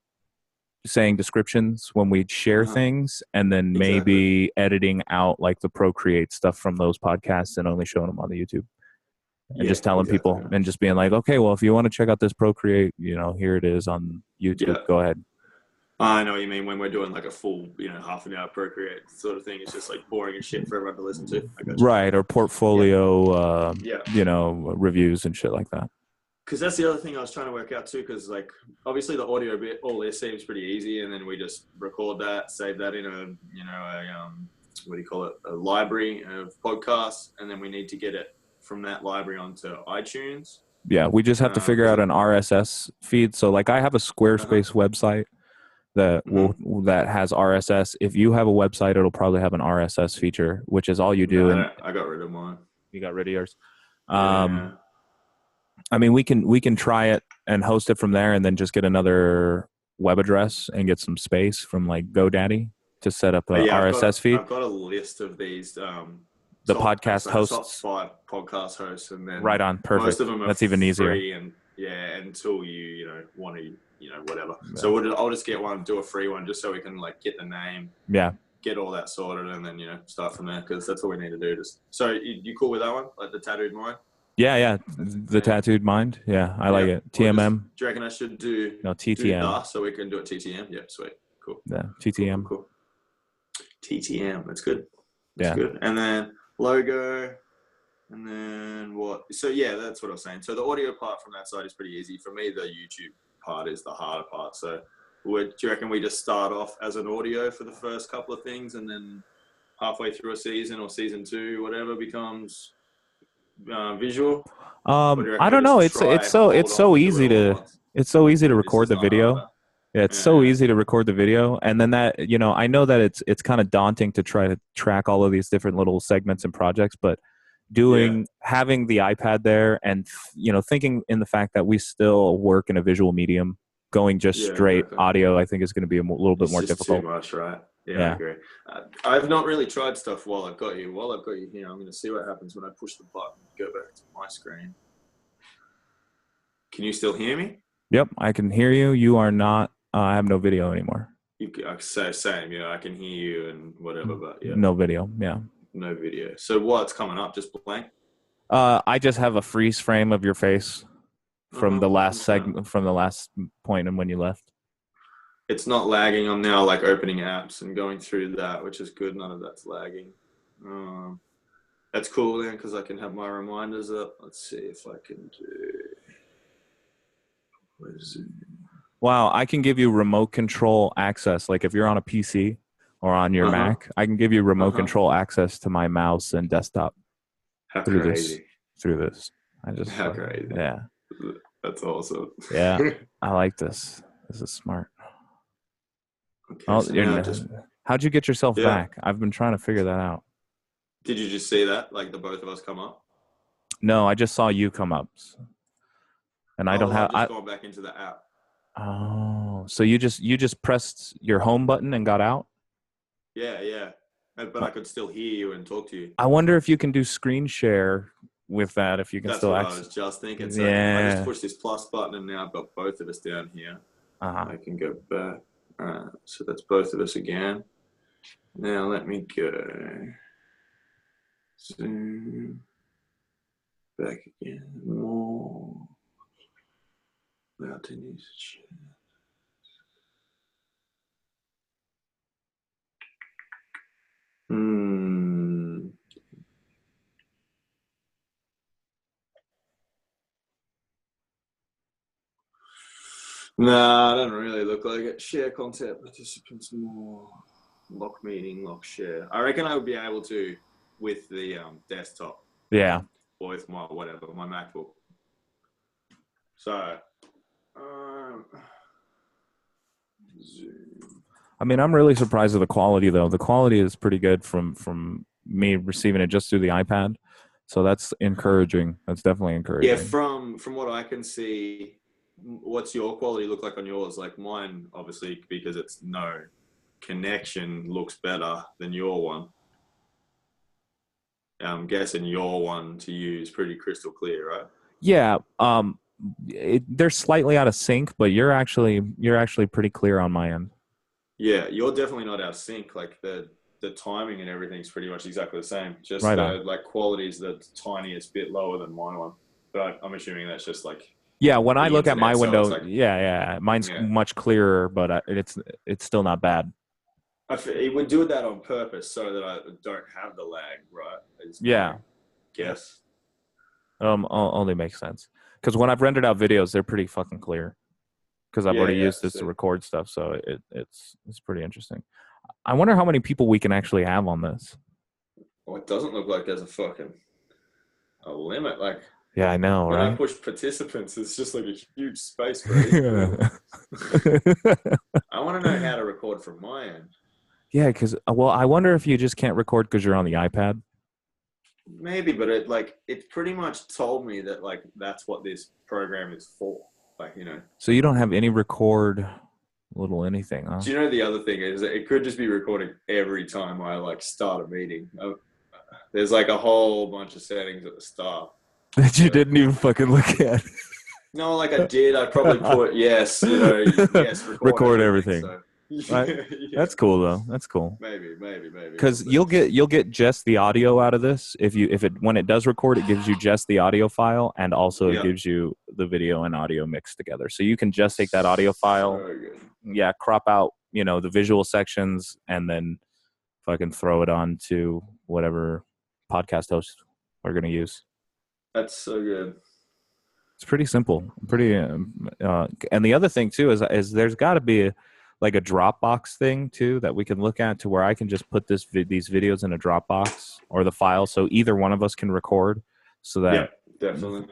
saying descriptions when we share things, and then maybe editing out like the Procreate stuff from those podcasts and only showing them on the YouTube. And just telling people and just being like, okay, well, if you want to check out this Procreate, here it is on YouTube. Go ahead. I know what you mean. When we're doing like a full, half an hour Procreate sort of thing, it's just like boring and shit for everyone to listen to. Right. Or portfolio, reviews and shit like that. Because that's the other thing I was trying to work out too. Because like obviously the audio bit, all this seems pretty easy, and then we just record that, save that in a what do you call it, a library of podcasts, and then we need to get it from that library onto iTunes. Yeah, we just have to figure out an RSS feed. So like I have a Squarespace website that that has RSS. If you have a website, it'll probably have an RSS feature, which is all you do. I got rid of mine. You got rid of yours. I mean, we can try it and host it from there, and then just get another web address and get some space from like GoDaddy to set up a RSS feed. I've got a list of these. The podcast hosts. Top 5 podcast hosts, and then right on, perfect. Most of them are that's even easier. Free and until you want to whatever. Yeah. So I'll just get one, do a free one, just so we can like get the name. Yeah. Get all that sorted, and then start from there, because that's all we need to do. So you cool with that one, like the Tattooed Mind? Yeah. The Tattooed Mind. Yeah, I like it. TMM. Do you reckon I should do TTM? So we can do it TTM. Yeah, sweet, cool. Yeah, TTM. Cool. TTM. That's good. That's good. And then logo, and then what? So that's what I was saying. So the audio part from that side is pretty easy. For me, the YouTube part is the harder part. So do you reckon we just start off as an audio for the first couple of things, and then halfway through a season or season 2, whatever, becomes visual? I don't know. It's so easy to record the video. Yeah, it's so easy to record the video, and then that I know that it's kind of daunting to try to track all of these different little segments and projects, but having the iPad there, and thinking in the fact that we still work in a visual medium, going just straight audio, I think is going to be a little bit more difficult. Too much, right? Yeah, I agree. I've not really tried stuff while I've got you. While I've got you here, I'm going to see what happens when I push the button. Go back to my screen. Can you still hear me? Yep, I can hear you. You are not. I have no video anymore. Same. Yeah, I can hear you and whatever, but no video. Yeah, no video. So what's coming up? Just blank. I just have a freeze frame of your face from the last segment, from the last point, and when you left. It's not lagging. I'm now like opening apps and going through that, which is good. None of that's lagging. That's cool then, because I can have my reminders up. Let's see if I can do. Where's it? Wow, I can give you remote control access. Like if you're on a PC or on your Mac, I can give you remote control access to my mouse and desktop through this. How crazy! Yeah, that's awesome. Yeah, I like this. This is smart. Okay, How'd you get yourself Yeah. back? I've been trying to figure that out. Did you just see that? Like the both of us come up? No, I just saw you come up, and I don't have. I've just gone back into the app. Oh, so you just pressed your home button and got out? Yeah. But I could still hear you and talk to you. I wonder if you can do screen share with that. If you can That's still what access. I was just thinking. So Yeah. I just pushed this plus button, and now I've got both of us down here. I can go back. So that's both of us again. Now let me go. Zoom. Back again. More. Mountain usage. Nah, it doesn't really look like it. Share content, participants more. Lock meeting, lock share. I reckon I would be able to with the desktop. Yeah. Or with my whatever, my MacBook. So, Zoom. I mean, I'm really surprised at the quality, though. The quality is pretty good from me receiving it just through the iPad. So that's encouraging. That's definitely encouraging. Yeah, from what I can see, what's your quality look like on yours? Like mine, obviously, because it's no connection, looks better than your one. I'm guessing your one to you is pretty crystal clear, right? Yeah. They're slightly out of sync, but you're actually pretty clear on my end. Yeah, you're definitely not out of sync. Like the timing and everything's pretty much exactly the same. Just Right the on. like quality's the tiniest bit lower than my one. But I'm assuming that's just like Yeah, when I the look at my internet, so window, it's like, mine's yeah. much clearer, but it's still not bad. It would do that on purpose so that I don't have the lag, right? Yeah. Yes. Only makes sense because when I've rendered out videos, they're pretty fucking clear because I've already used this to record stuff, so it's pretty interesting. I wonder how many people we can actually have on this. Well, it doesn't look like there's a limit. Like, yeah, I know, when right? I push participants, it's just like a huge space for it. I want to know how to record from my end. Yeah, because I wonder if you just can't record because you're on the iPad. Maybe, but it pretty much told me that like that's what this program is for. Like, So you don't have any record little anything, huh? Do you know the other thing is that it could just be recording every time I like start a meeting. There's like a whole bunch of settings at the start that you didn't even fucking look at. No, like I did. I probably put yes, yes, record everything. So. Right? Yeah. That's cool though. That's cool. Maybe. Because you'll get just the audio out of this. When it does record, it gives you just the audio file, and also it gives you the video and audio mixed together. So you can just take that audio file, crop out the visual sections, and then fucking throw it on to whatever podcast host we're gonna use. That's so good. It's pretty simple. And the other thing too is there's got to be like a Dropbox thing too that we can look at to where I can just put these videos in a Dropbox or the file, so either one of us can record, so that definitely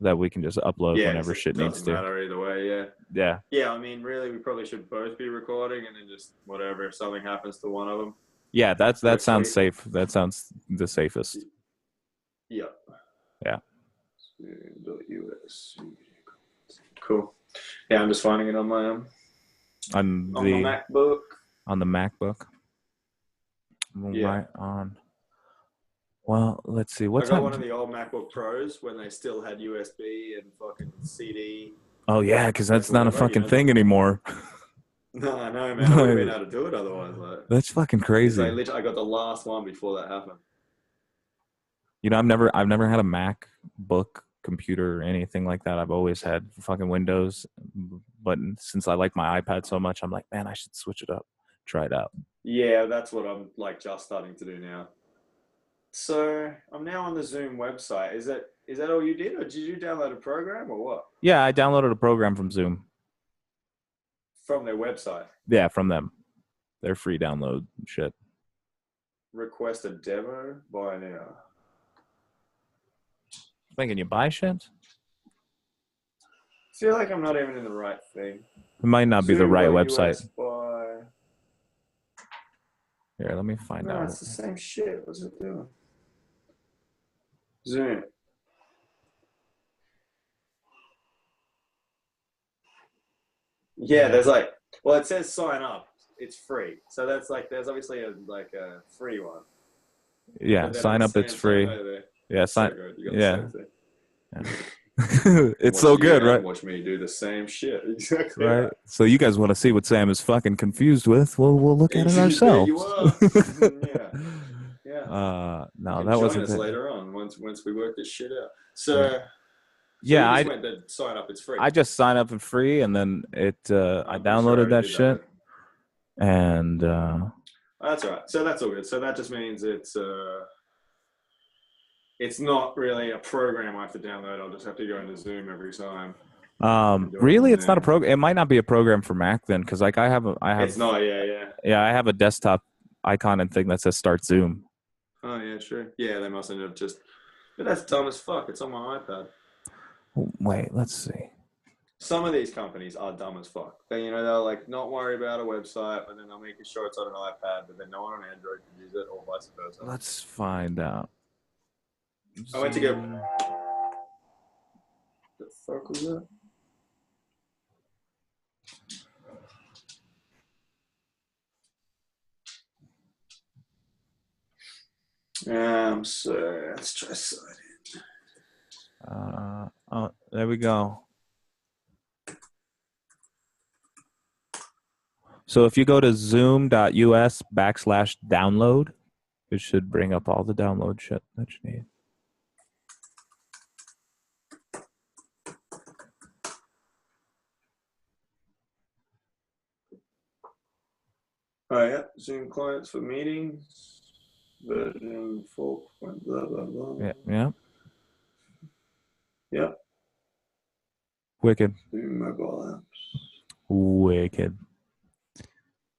that we can just upload whenever shit needs to. Doesn't matter either way. Yeah. I mean, really, we probably should both be recording, and then just whatever if something happens to one of them. Yeah, that sounds safe. That sounds the safest. Yeah. Yeah. US. Cool. Yeah, I'm just finding it on my on the MacBook. On the MacBook. Right on. Well, let's see. I got one of the old MacBook Pros when they still had USB and fucking CD. Oh yeah, because that's not a fucking thing anymore. No, I know, man. I wouldn't have been able to do it otherwise. That's fucking crazy. I got the last one before that happened. I've never had a MacBook computer or anything like that. I've always had fucking Windows, but since I like my iPad so much, I'm like, man, I should switch it up, try it out. Yeah, that's what I'm like just starting to do now. So I'm now on the Zoom website. Is that all you did, or did you download a program, or what? Yeah, I downloaded a program from Zoom. From their website? Yeah, from them. Their free download shit. Request a demo, buy now. Thinking you buy shit? I feel like I'm not even in the right thing. It might not be the right website. Here, let me find No, out. it's the same shit. What's it doing? Zoom. Yeah, there's like, well, it says sign up. It's free. So that's like, there's obviously a free one. Yeah, sign up. It's free. Yeah, sign. So good. You got Yeah. the same thing. Yeah. It's so good, right? Watch me do the same shit. Exactly. Right. So you guys want to see what Sam is fucking confused with? Well, we'll look at it There ourselves. you are. Yeah. Yeah. No, You that can wasn't join us it. later on once we work this shit out. So yeah, you just went to sign up. It's free. I just signed up for free, and then I downloaded that shit, and that's all right. So that's all good. So that just means it's not really a program I have to download. I'll just have to go into Zoom every time. Really, it's not a program. It might not be a program for Mac then, because like I have. It's not. Yeah. Yeah, I have a desktop icon and thing that says Start Zoom. Oh yeah, true. Yeah, they must have just. But that's dumb as fuck. It's on my iPad. Wait, let's see. Some of these companies are dumb as fuck. They'll like not worry about a website, but then they'll make sure it's on an iPad, but then no one on Android can use it, or vice versa. Let's find out. I went to go. The fuck was that? So let's try sign in. Oh, there we go. So if you go to zoom.us/download, it should bring up all the download shit that you need. Oh yeah, Zoom clients for meetings, version 4. Blah blah blah. Yeah. Yep. Wicked. Zoom mobile apps. Wicked.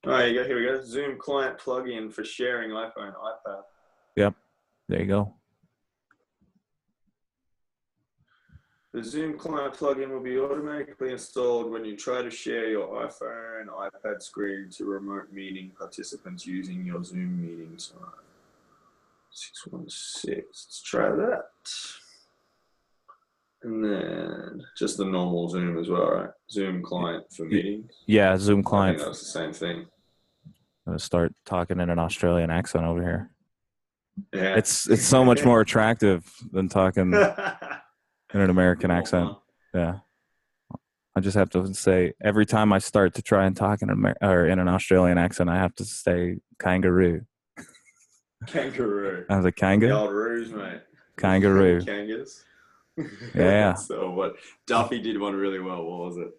Oh, here you go. Here we go. Zoom client plugin for sharing iPhone, iPad. Yep. There you go. The Zoom client plugin will be automatically installed when you try to share your iPhone, iPad screen to remote meeting participants using your Zoom meeting time. 616. Let's try that. And then just the normal Zoom as well, right? Zoom client for meetings. Yeah, Zoom client. I think that's the same thing. I'm gonna start talking in an Australian accent over here. Yeah. It's so much more attractive than talking in an American accent. Yeah. I just have to say every time I start to try and talk in an Australian accent, I have to say kangaroo. Kangaroo. I was like kanga. The old roos, mate. Kangaroo. Kangas. Yeah. So what? Duffy did one really well. What was it?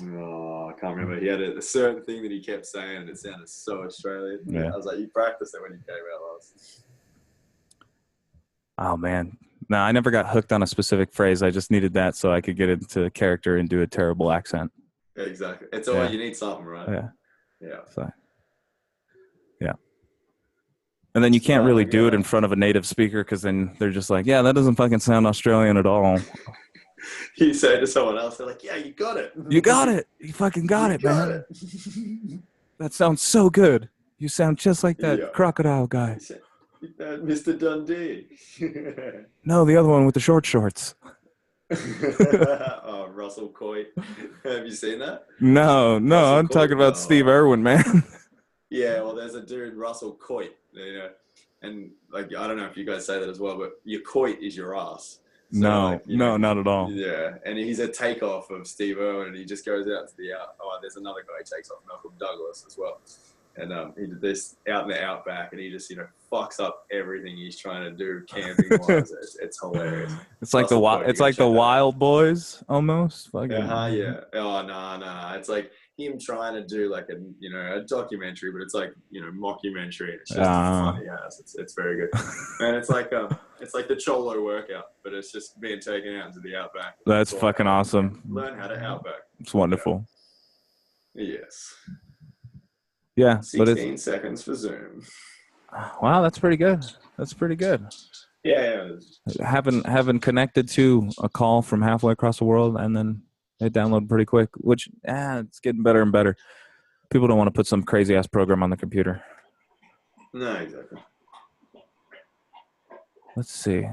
Oh, I can't remember. He had a certain thing that he kept saying, and it sounded so Australian. Yeah. I was like, you practiced it when you came out last. Oh man. No, I never got hooked on a specific phrase. I just needed that so I could get into character and do a terrible accent. Yeah, exactly. It's all you need something, right? Yeah. Yeah. So, yeah. And then you can't really do it in front of a native speaker because then they're just like, yeah, that doesn't fucking sound Australian at all. You say it to someone else, they're like, yeah, you got it. You got it. You fucking got it, man. That sounds so good. You sound just like that crocodile guy. Mr. Dundee. No, the other one with the short shorts. Oh, Russell Coit. Have you seen that? No, Russell I'm talking about Steve Irwin, man. Yeah, well, there's a dude, Russell Coit, and like, I don't know if you guys say that as well, but your coit is your ass. So, no, not at all. Yeah, and he's a takeoff of Steve Irwin, and he just goes out to the out. Oh, there's another guy he takes off, Malcolm Douglas as well. And he did this out in the outback, and he just fucks up everything he's trying to do camping wise. It's hilarious. It's like the Wild Boys almost. Yeah. Oh no. It's like him trying to do like a documentary, but it's like mockumentary. It's just funny ass. It's very good, and it's like the Cholo workout, but it's just being taken out into the outback. That's fucking awesome. Learn how to outback. It's wonderful. Yes. Yeah, 16 seconds for Zoom. Wow, that's pretty good. Yeah. Having connected to a call from halfway across the world, and then it downloaded pretty quick, which it's getting better and better. People don't want to put some crazy ass program on the computer. No, exactly. Let's see.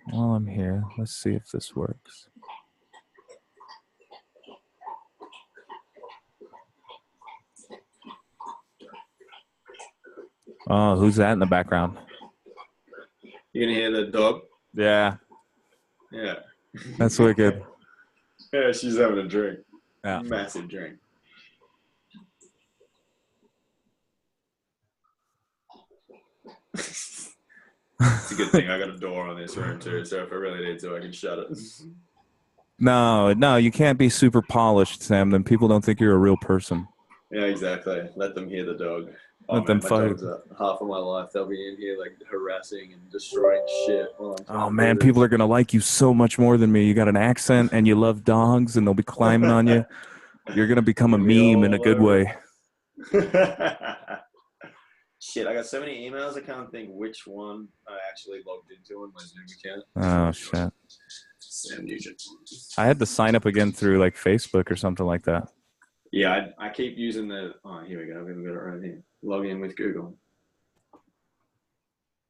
While I'm here, let's see if this works. Oh, who's that in the background? You can hear the dog? Yeah, Yeah. that's wicked. Yeah, she's having a drink. Yeah. Massive drink. It's a good thing I got a door on this room too, so if I really need to, I can shut it. No, you can't be super polished, Sam. Then people don't think you're a real person. Yeah, exactly. Let them hear the dog. Oh Let man, them my fight. dogs are half of my life. They'll be in here like harassing and destroying shit while I'm trying Oh to man, do people this. are gonna like you so much more than me. You got an accent and you love dogs, and they'll be climbing on you. You're gonna become a meme in a good way. Shit, I got so many emails I can't think which one I actually logged into on my Zoom account. Oh shit! Sam Nugent. I had to sign up again through like Facebook or something like that. Yeah, I keep using the. Oh, here we go. We've got it right here. Log in with Google.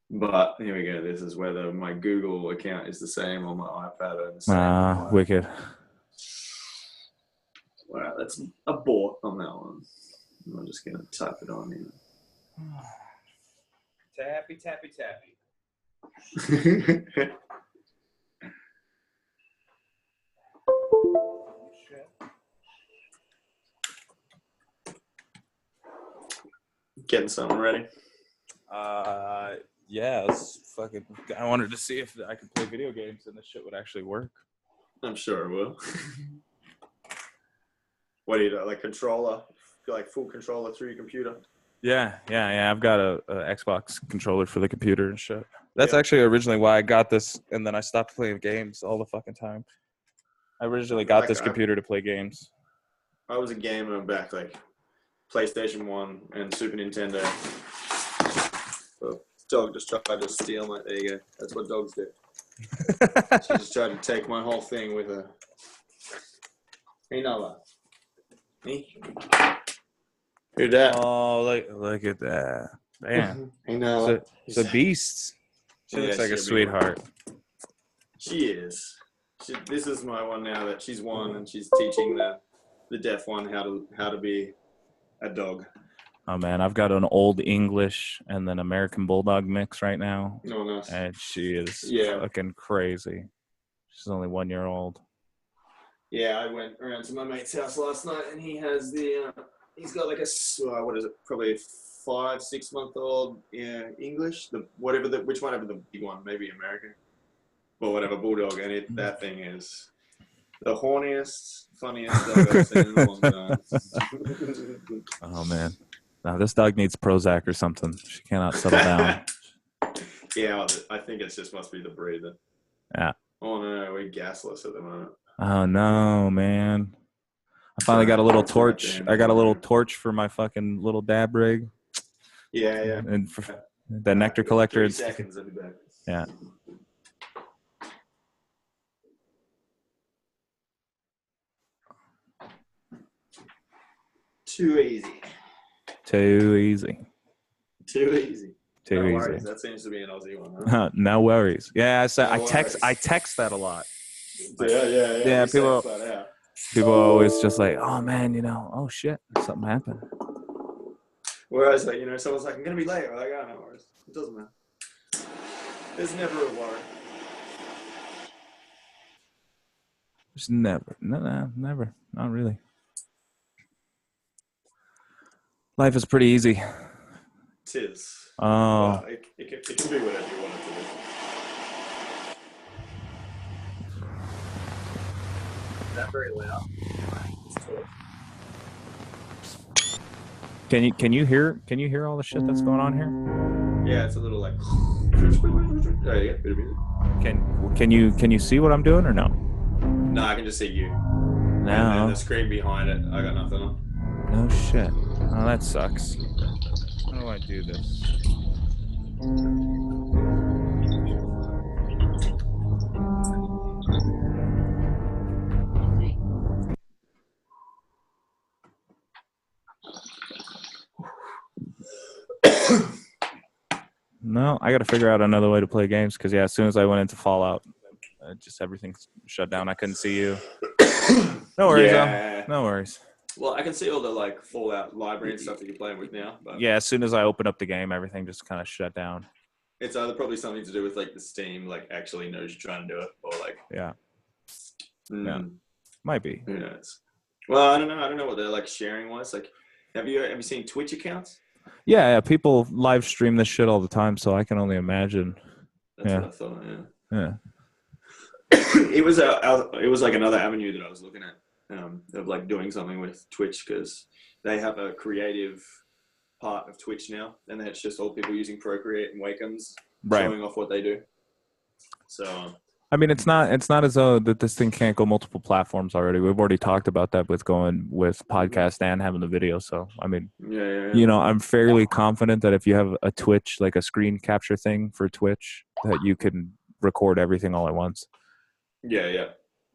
But here we go. This is whether my Google account is the same on my iPad and the same on my. Wicked. Wow, that's abort on that one. I'm just gonna type it on here. Tappy, tappy, tappy. Getting something ready. Yeah, it's fucking. I wanted to see if I could play video games and this shit would actually work. I'm sure it will. What do you do? Like controller? Like full controller through your computer? Yeah. I've got a Xbox controller for the computer and shit. That's Yeah. actually originally why I got this, and then I stopped playing games all the fucking time. I originally got this computer to play games. I was a gamer back like PlayStation 1 and Super Nintendo. So dog just tried to steal my. There you go. That's what dogs do. She just tried to take my whole thing with her. Hey, Nala. Me? Who that? Oh, look at that. Damn. Hey, Nala. It's a beast. She looks like a sweetheart. She is. This is my one now that she's one and she's teaching the deaf one how to be a dog. Oh man, I've got an old English and then American Bulldog mix right now. Oh, nice. And she is fucking crazy. She's only 1 year old. Yeah, I went around to my mate's house last night and he has he's got like a, what is it, probably 5-6 month old English, which one ever the big one, maybe American, or whatever, bulldog, and that thing is the horniest, funniest dog I've seen in a long time. Oh man. Now this dog needs Prozac or something. She cannot settle down. Yeah, I think it just must be the breed. Yeah. Oh no, we're gasless at the moment. Oh no, man. I finally got a little torch. I got a little torch for my fucking little dab rig. Yeah. And for the nectar collector. 3 seconds, I'll be back. Yeah. Too easy. Too easy. No easy. worries. That seems to be an Aussie one, huh? No worries. Yeah, I No text worries. that a lot. Yeah. People are always just like, oh man, oh shit, something happened. Whereas, like, someone's like, I'm gonna be late. We're like, oh, no worries. It doesn't matter. There's never a worry. Just never. No, never. Not really. Life is pretty easy. It is. Oh. It can be whatever you want it to be. Is that very loud? Can you hear all the shit that's going on here? Yeah, it's a little like. Oh, yeah, bit of music. Can you see what I'm doing or no? No, I can just see you. No. And the screen behind it, I got nothing on. No shit. Oh, that sucks. How do I do this? No, I got to figure out another way to play games because as soon as I went into Fallout, just everything shut down. I couldn't see you. No worries, Yeah. though. No worries. Well, I can see all the like Fallout library and stuff that you're playing with now. But Yeah, as soon as I opened up the game, everything just kind of shut down. it's either probably something to do with like the Steam like actually knows you're trying to do it, or like Yeah, might be. Who knows? Well, I don't know. I don't know what they're like sharing wise. Like, have you seen Twitch accounts? Yeah, people live stream this shit all the time, so I can only imagine. That's what I thought. Yeah. It was like another avenue that I was looking at of like doing something with Twitch because they have a creative part of Twitch now, and it's just all people using Procreate and Wakems showing off what they do. So. I mean, it's not as though that this thing can't go multiple platforms already. We've already talked about that with going with podcast and having the video. So, I mean, you know, I'm fairly confident that if you have a Twitch, like a screen capture thing for Twitch, that you can record everything all at once. Yeah.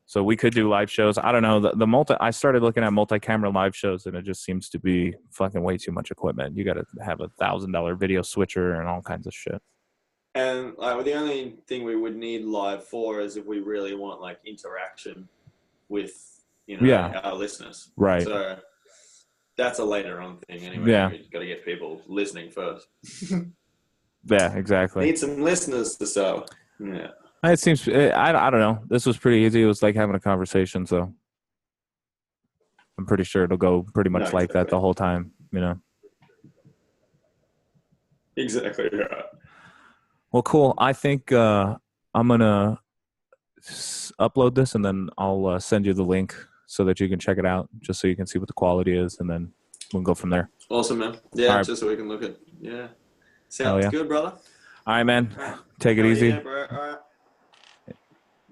So we could do live shows. I don't know. I started looking at multi-camera live shows, and it just seems to be fucking way too much equipment. You got to have $1,000 video switcher and all kinds of shit. And the only thing we would need live for is if we really want like interaction with our listeners. Right. So that's a later on thing anyway. Yeah. We've got to get people listening first. Yeah, exactly. Need some listeners to sell. Yeah. It seems I don't know. This was pretty easy. It was like having a conversation, so I'm pretty sure it'll go pretty much like that the whole time, you know. Exactly right. Well, cool. I think I'm gonna upload this and then I'll send you the link so that you can check it out, just so you can see what the quality is, and then we'll go from there. Awesome, man. Yeah, right. just so we can look at. Yeah, sounds good, brother. All right, man. Take it easy. Yeah, bro. All right.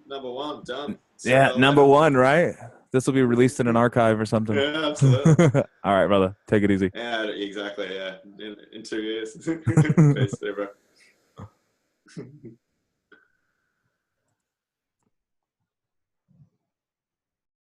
Number 1 done. Yeah, number 1, right? This will be released in an archive or something. Yeah, absolutely. All right, brother. Take it easy. Yeah, exactly. Yeah, in 2 years. Basically, bro.